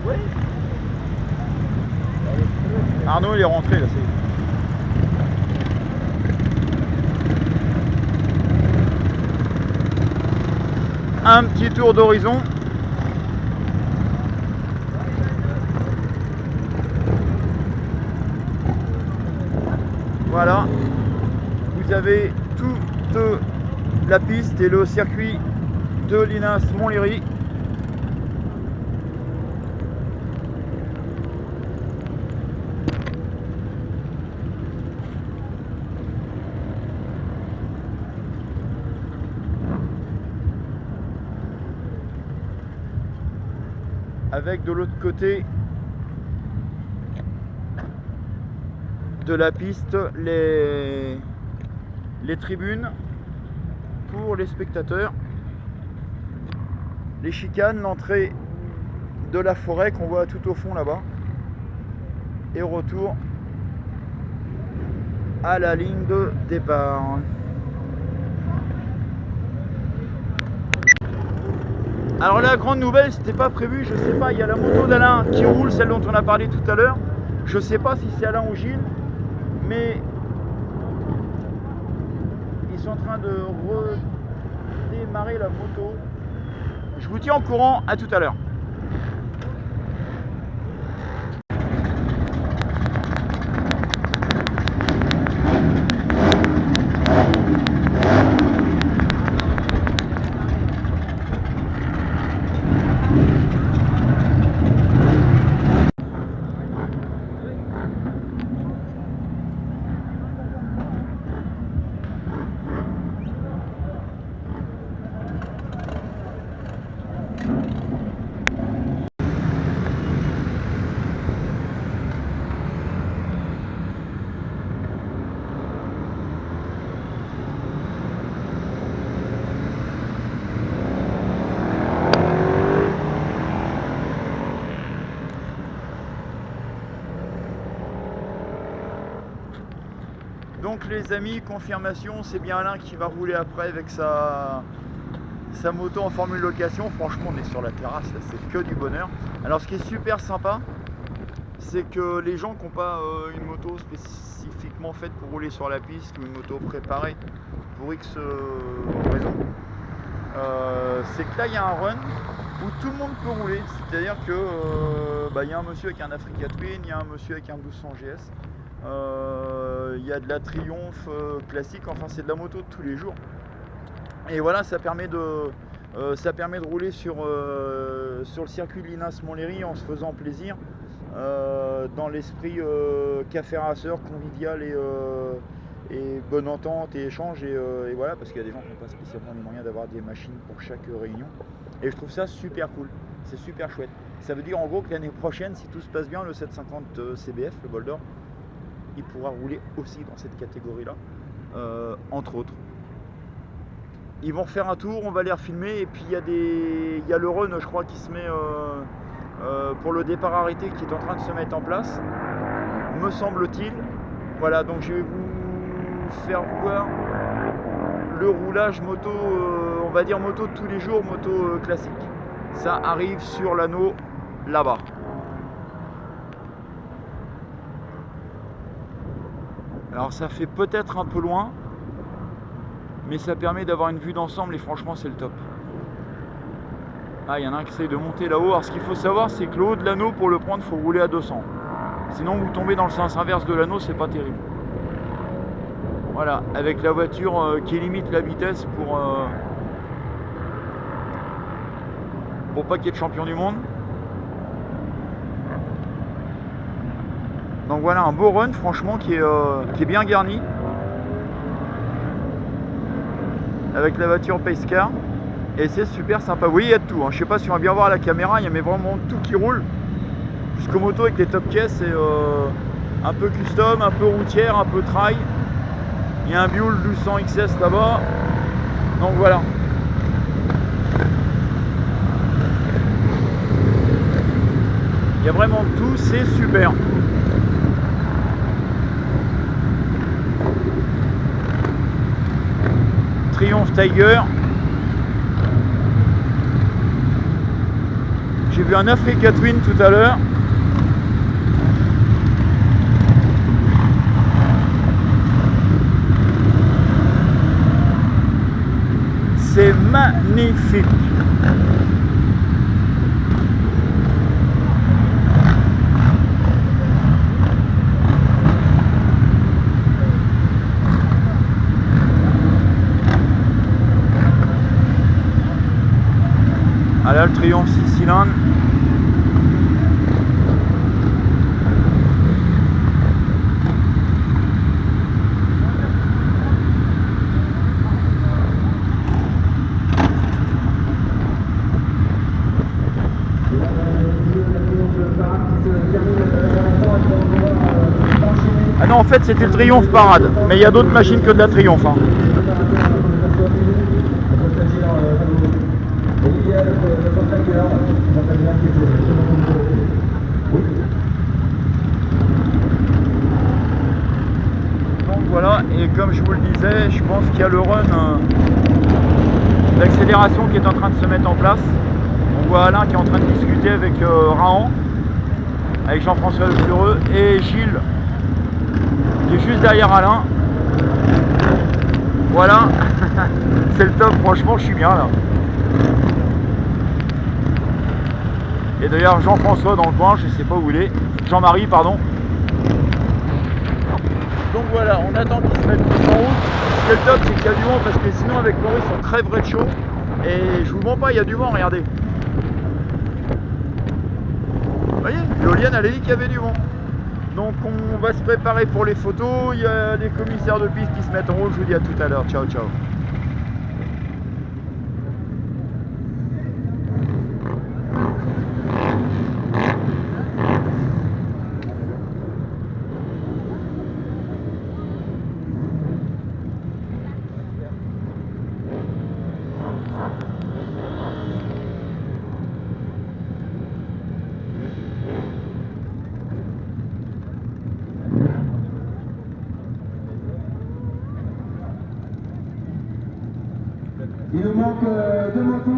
Oui. Arnaud il est rentré là, c'est... Un petit tour d'horizon. Voilà, vous avez toute la piste et le circuit de Linas Montlhéry. Avec de l'autre côté de la piste les tribunes pour les spectateurs, les chicanes, l'entrée de la forêt qu'on voit tout au fond là-bas et retour à la ligne de départ. Alors la grande nouvelle, c'était pas prévu, je sais pas, il y a la moto d'Alain qui roule, celle dont on a parlé tout à l'heure. Je sais pas si c'est Alain ou Gilles, mais ils sont en train de redémarrer la moto. Je vous tiens au courant, à tout à l'heure. Donc les amis, confirmation, c'est bien Alain qui va rouler après avec sa moto en formule location. Franchement on est sur la terrasse, là c'est que du bonheur. Alors ce qui est super sympa, c'est que les gens qui n'ont pas une moto spécifiquement faite pour rouler sur la piste ou une moto préparée pour X raisons, c'est que là il y a un run où tout le monde peut rouler. C'est-à-dire que il y a un monsieur avec un Africa Twin, il y a un monsieur avec un 1200 GS. Il y a de la Triumph classique, enfin c'est de la moto de tous les jours. Et voilà, ça permet de rouler sur le circuit de Linas Montlhéry en se faisant plaisir, dans l'esprit café rasseur, convivial et bonne entente et échange. Et voilà, parce qu'il y a des gens qui n'ont pas spécialement les moyens d'avoir des machines pour chaque réunion. Et je trouve ça super cool, c'est super chouette. Ça veut dire en gros que l'année prochaine, si tout se passe bien, le 750 CBF, le bol d'or, il pourra rouler aussi dans cette catégorie là, entre autres. Ils vont refaire un tour, on va les refilmer, et puis il y a le run, je crois, qui se met pour le départ arrêté, qui est en train de se mettre en place. me semble-t-il. Voilà, donc je vais vous faire voir le roulage moto, on va dire moto de tous les jours, moto classique. Ça arrive sur l'anneau là-bas. Alors ça fait peut-être un peu loin, mais ça permet d'avoir une vue d'ensemble et franchement c'est le top. Ah, il y en a un qui essaye de monter là-haut. Alors ce qu'il faut savoir, c'est que le haut de l'anneau, pour le prendre, il faut rouler à 200. Sinon vous tombez dans le sens inverse de l'anneau, c'est pas terrible. Voilà, avec la voiture qui limite la vitesse pour pas qu'il y ait de champion du monde. Donc voilà un beau run franchement qui est bien garni. Avec la voiture Pace Car. Et c'est super sympa. Oui, il y a de tout. Hein. Je sais pas si on va bien voir à la caméra, il y a vraiment tout qui roule. Jusqu'aux motos avec les top caisses, c'est un peu custom, un peu routière, un peu trail. Il y a un Buell 200 XS là-bas. Donc voilà. Il y a vraiment tout, c'est super. Triumph Tiger. J'ai vu un Africa Twin tout à l'heure. C'est magnifique. Ah là, le Triumph 6 cylindres. Ah non, en fait c'était le Triumph Parade, mais il y a d'autres machines que de la Triumph. Hein. Donc voilà, et comme je vous le disais, je pense qu'il y a le run d'accélération qui est en train de se mettre en place. On voit Alain qui est en train de discuter avec Rahan, avec Jean-François Le Fleureux et Gilles qui est juste derrière Alain. Voilà, c'est le top, franchement je suis bien là. Et d'ailleurs Jean-François dans le coin, je sais pas où il est, Jean-Marie pardon. Donc voilà, on attend qu'ils se mettent tous en route. Ce qui est le top, c'est qu'il y a du vent parce que sinon avec Maurice on crèverait de chaud. Et je vous mens pas, il y a du vent, regardez. Vous voyez, l'éolienne elle a dit qu'il y avait du vent. Donc on va se préparer pour les photos. Il y a des commissaires de piste qui se mettent en route. Je vous dis à tout à l'heure. Ciao, ciao. Il nous manque deux motos.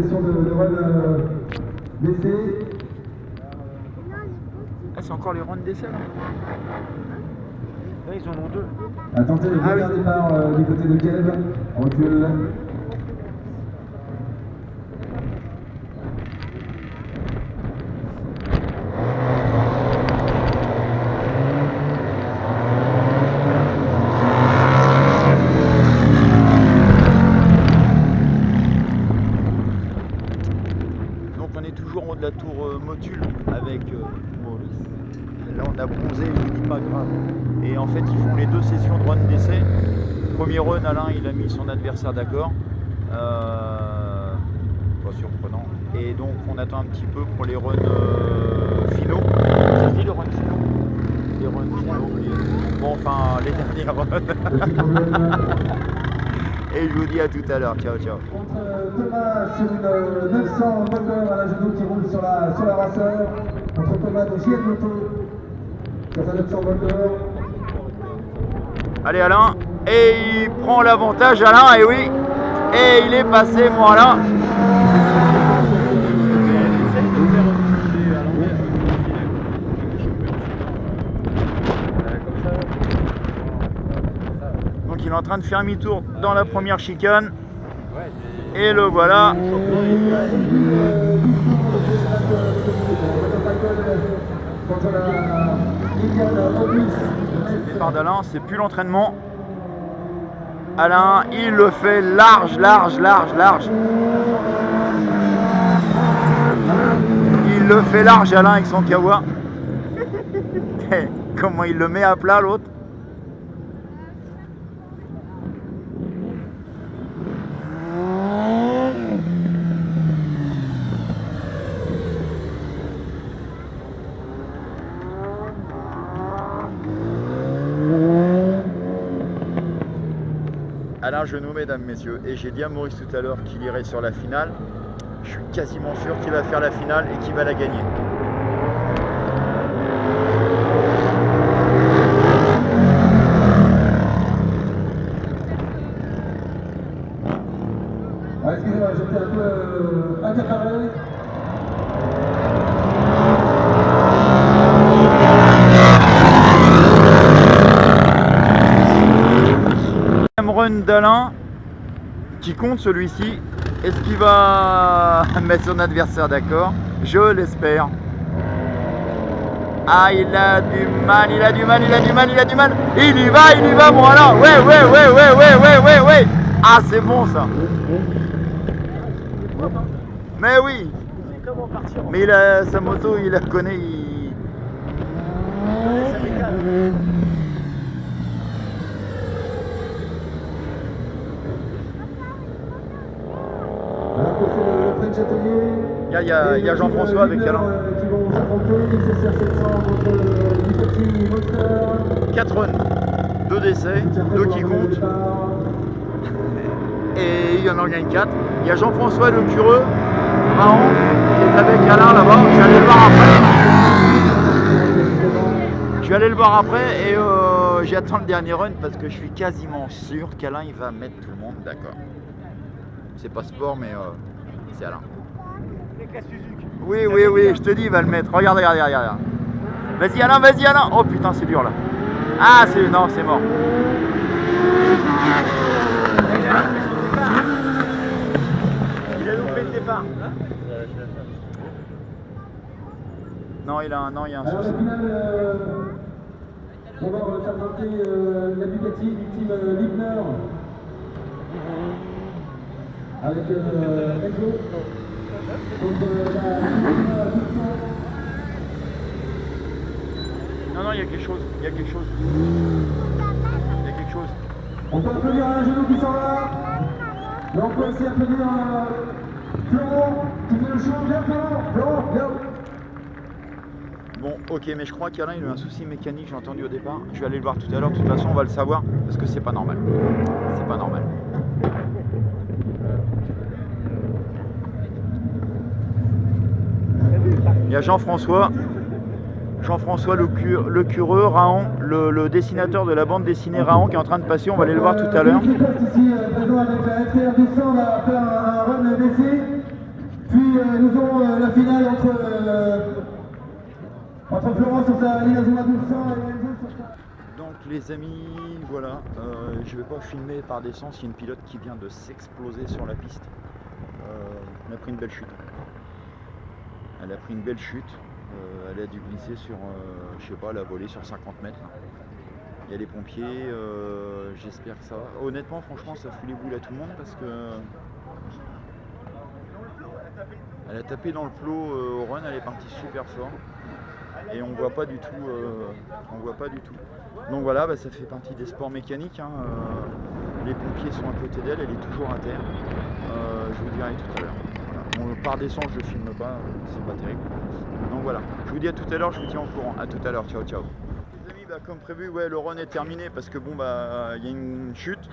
session de run d'essai. Ah, c'est encore les runs d'essai là. Là, ils en ont deux. Attendez le premier départ du côté de Kev. Recule. Donc on est toujours en haut de la tour Motul avec Maurice. Là on a bronzé, je dis pas grave. Et en fait ils font les deux sessions de run d'essai. Premier run, Alain il a mis son adversaire d'accord. Pas surprenant. Et donc on attend un petit peu pour les runs finaux. J'ai dit le run finaux. Les runs finaux. Bon enfin les derniers runs. Et je vous dis à tout à l'heure. Ciao ciao. Contre Thomas sur une 900 moteur à la genou qui roule sur la racer. Contre Thomas de JL Moto sur sa 900 moteur. Allez Alain, et il prend l'avantage Alain, et oui, et il est passé moi là. Donc il est en train de faire mi-tour dans la première chicane, et le voilà. Départ d'Alain, c'est plus l'entraînement. Alain, il le fait large. Il le fait large Alain avec son Kawa. Comment il le met à plat l'autre. Alain Genoux, mesdames, messieurs, et j'ai dit à Maurice tout à l'heure qu'il irait sur la finale. Je suis quasiment sûr qu'il va faire la finale et qu'il va la gagner. Ouais, excusez-moi, j'étais un peu accaparé. Run d'Alain qui compte celui-ci. Est-ce qu'il va mettre son adversaire d'accord? Je l'espère. Ah, il a du mal. Il y va, mon Alain. Ouais. Ah, c'est bon ça. Mais oui. Mais il a sa moto, il la connaît. Il y a Jean-François avec Alain. 4 runs, 2 décès, 2 qui comptent. Et il y en a gagne 4. Il y a Jean-François le Cureux, Raon, qui est avec Alain là-bas. Je vais aller le voir après. Et j'attends le dernier run parce que je suis quasiment sûr qu'Alain il va mettre tout le monde d'accord. C'est pas sport mais c'est Alain. Oui, je te dis, il va le mettre. Regarde. Vas-y Alain. Oh putain, c'est dur là. Ah, non, c'est mort. Il a loupé le départ. Non, il y a un souci. Alors, la finale, on va faire monter la Bugatti du team Liebner avec Enzo. Non, il y a quelque chose. On peut applaudir un genou qui s'en va. Mais on peut aussi applaudir Florent qui fait le show. Viens Florent, viens. Bon, ok, mais je crois qu'Alain il a eu un souci mécanique, j'ai entendu au départ. Je vais aller le voir tout à l'heure. De toute façon, on va le savoir parce que c'est pas normal. Il y a Jean-François le Cureux, Raon, le dessinateur de la bande dessinée Raon qui est en train de passer, on va aller le voir tout à l'heure. Ici, présent avec la FR200, on va faire un run d'essai. Puis nous aurons la finale entre Florence sur sa Inazuma 1200 et Enzo sur sa... Donc les amis, voilà, je vais pas filmer par descente, il y a une pilote qui vient de s'exploser sur la piste. Elle a pris une belle chute. Elle a pris une belle chute. Elle a dû glisser sur, je sais pas, elle a volé sur 50 mètres. Il y a les pompiers, j'espère que ça va. Honnêtement, franchement, ça fout les boules à tout le monde parce que elle a tapé dans le plot au run, elle est partie super fort et on voit pas du tout. Donc voilà, bah, ça fait partie des sports mécaniques. Hein. Les pompiers sont à côté d'elle, elle est toujours à terre. Je vous dirai tout à l'heure. Voilà. Bon, par descente, je filme pas, c'est pas terrible. Donc voilà, je vous dis à tout à l'heure, je vous tiens au courant. À tout à l'heure, ciao ciao. Les amis, bah, comme prévu, ouais, le run est terminé parce que bon bah il y a une chute.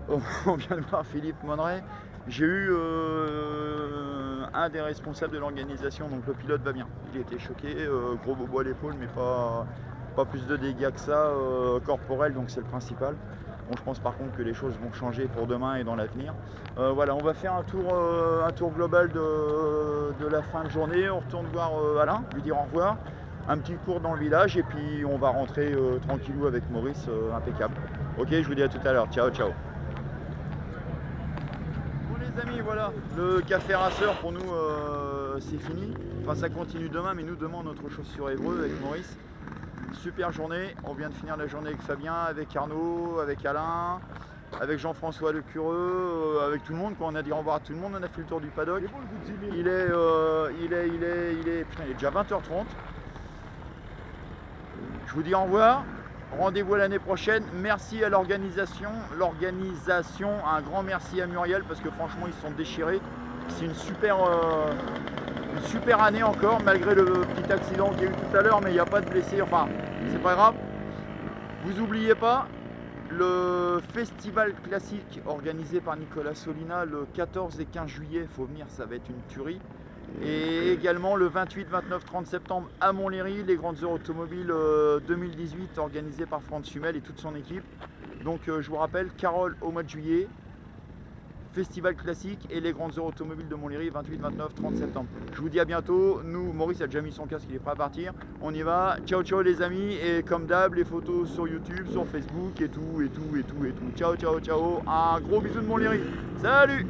On vient de voir Philippe Monneray. J'ai eu un des responsables de l'organisation, donc le pilote va bien. Il était choqué, gros bobo à l'épaule, mais pas plus de dégâts que ça, corporel, donc c'est le principal. Bon, je pense par contre que les choses vont changer pour demain et dans l'avenir. Voilà, on va faire un tour global de la fin de journée. On retourne voir Alain, lui dire au revoir. Un petit cours dans le village et puis on va rentrer tranquillou avec Maurice, impeccable. Ok, je vous dis à tout à l'heure. Ciao, ciao. Bon les amis, voilà, le café rasseur pour nous c'est fini. Enfin ça continue demain, mais nous demain on a autre chose sur Évreux avec Maurice. Super journée, on vient de finir la journée avec Fabien, avec Arnaud, avec Alain, avec Jean-François Lecureux, avec tout le monde. Quand on a dit au revoir à tout le monde, on a fait le tour du paddock. Il est déjà 20h30. Je vous dis au revoir, rendez-vous l'année prochaine. Merci à l'organisation, un grand merci à Muriel parce que franchement ils se sont déchirés. C'est une super année encore malgré le petit accident qu'il y a eu tout à l'heure, mais il n'y a pas de blessés, enfin c'est pas grave. Vous oubliez pas le festival classique organisé par Nicolas Solina le 14 et 15 juillet, il faut venir, ça va être une tuerie. Et également le 28, 29, 30 septembre à Montlhéry, les grandes heures automobiles 2018 organisées par Franz Hummel et toute son équipe. Donc je vous rappelle, Carole au mois de juillet, festival classique et les grandes heures automobiles de Montlhéry 28, 29, 30 septembre. Je vous dis à bientôt. Nous, Maurice a déjà mis son casque, il est prêt à partir. On y va. Ciao ciao les amis et comme d'hab les photos sur YouTube, sur Facebook et tout. Ciao ciao ciao. Un gros bisou de Montlhéry. Salut.